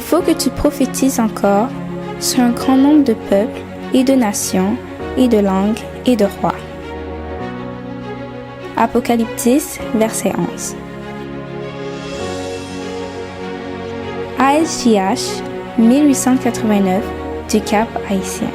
faut que tu prophétises encore sur un grand nombre de peuples et de nations et de langues et de rois. Apocalypse 10, verset 11. ASJH 1889 du Cap Haïtien.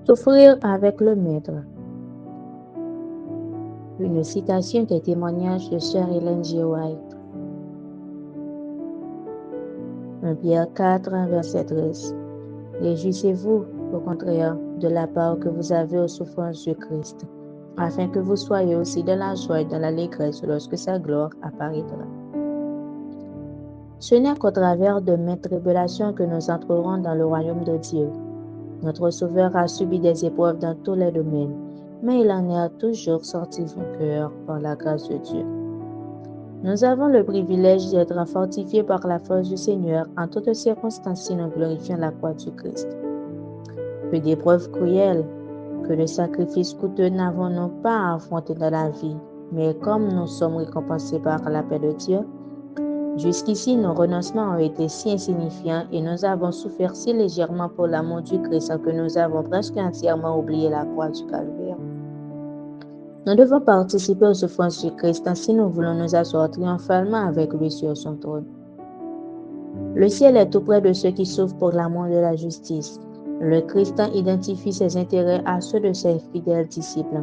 Souffrir avec le Maître. Une citation des témoignages de Sœur Ellen G. White. 1 Pierre 4, verset 13. Réjouissez-vous, au contraire, de la part que vous avez aux souffrances du Christ, afin que vous soyez aussi dans la joie et dans l'allégresse lorsque sa gloire apparaîtra. Ce n'est qu'au travers de maintes tribulations que nous entrerons dans le royaume de Dieu. Notre Sauveur a subi des épreuves dans tous les domaines, mais il en est toujours sorti vainqueur par la grâce de Dieu. Nous avons le privilège d'être fortifiés par la force du Seigneur en toutes circonstances si nous glorifions la croix du Christ. Que d'épreuves cruelles, que de sacrifices coûteux n'avons-nous pas à affronter dans la vie, mais comme nous sommes récompensés par la paix de Dieu, jusqu'ici, nos renoncements ont été si insignifiants et nous avons souffert si légèrement pour l'amour du Christ que nous avons presque entièrement oublié la croix du Calvaire. Nous devons participer aux souffrances du Christ si nous voulons nous asseoir triomphalement avec lui sur son trône. Le ciel est tout près de ceux qui souffrent pour l'amour de la justice. Le Christ identifie ses intérêts à ceux de ses fidèles disciples.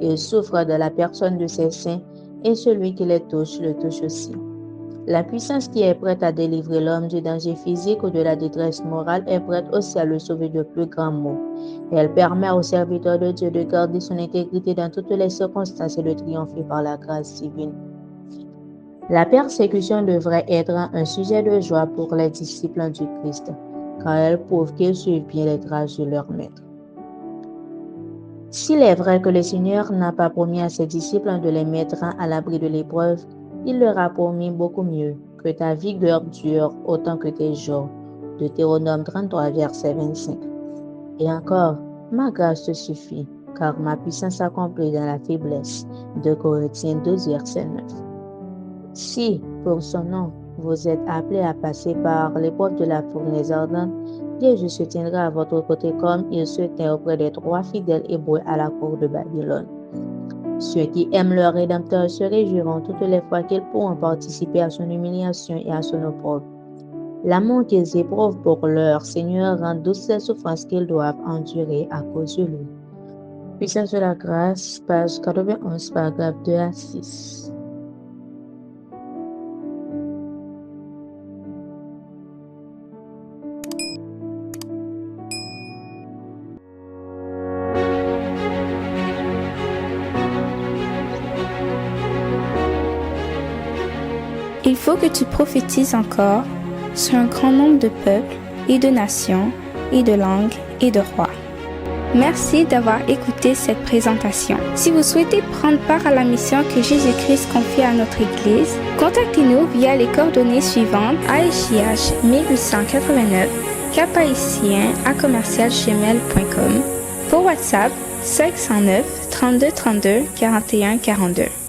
Il souffre de la personne de ses saints et celui qui les touche le touche aussi. La puissance qui est prête à délivrer l'homme du danger physique ou de la détresse morale est prête aussi à le sauver de plus grands maux. Elle permet aux serviteurs de Dieu de garder son intégrité dans toutes les circonstances et de triompher par la grâce divine. La persécution devrait être un sujet de joie pour les disciples du Christ, car elle prouve qu'ils suivent bien les traces de leur maître. S'il est vrai que le Seigneur n'a pas promis à ses disciples de les mettre à l'abri de l'épreuve, il leur a promis beaucoup mieux, que ta vigueur dure autant que tes jours. Deutéronome 33, verset 25. Et encore, ma grâce te suffit, car ma puissance s'accomplit dans la faiblesse. 2 Corinthiens 12, verset 9. Si, pour son nom, vous êtes appelés à passer par l'épreuve de la fournaise ardente, Dieu se tiendra à votre côté comme il se tient auprès des 3 fidèles hébreux à la cour de Babylone. Ceux qui aiment leur Rédempteur se réjouiront toutes les fois qu'ils pourront participer à son humiliation et à son opprobre. L'amour qu'ils éprouvent pour leur Seigneur rend douces les souffrances qu'ils doivent endurer à cause de lui. Puissance de la grâce, page 91, paragraphe 2 à 6. Il faut que tu prophétises encore sur un grand nombre de peuples et de nations et de langues et de rois. Merci d'avoir écouté cette présentation. Si vous souhaitez prendre part à la mission que Jésus-Christ confie à notre Église, contactez-nous via les coordonnées suivantes: ASJH 1889 caphaïtien@gmail.com, pour WhatsApp 509 32 32 41 42.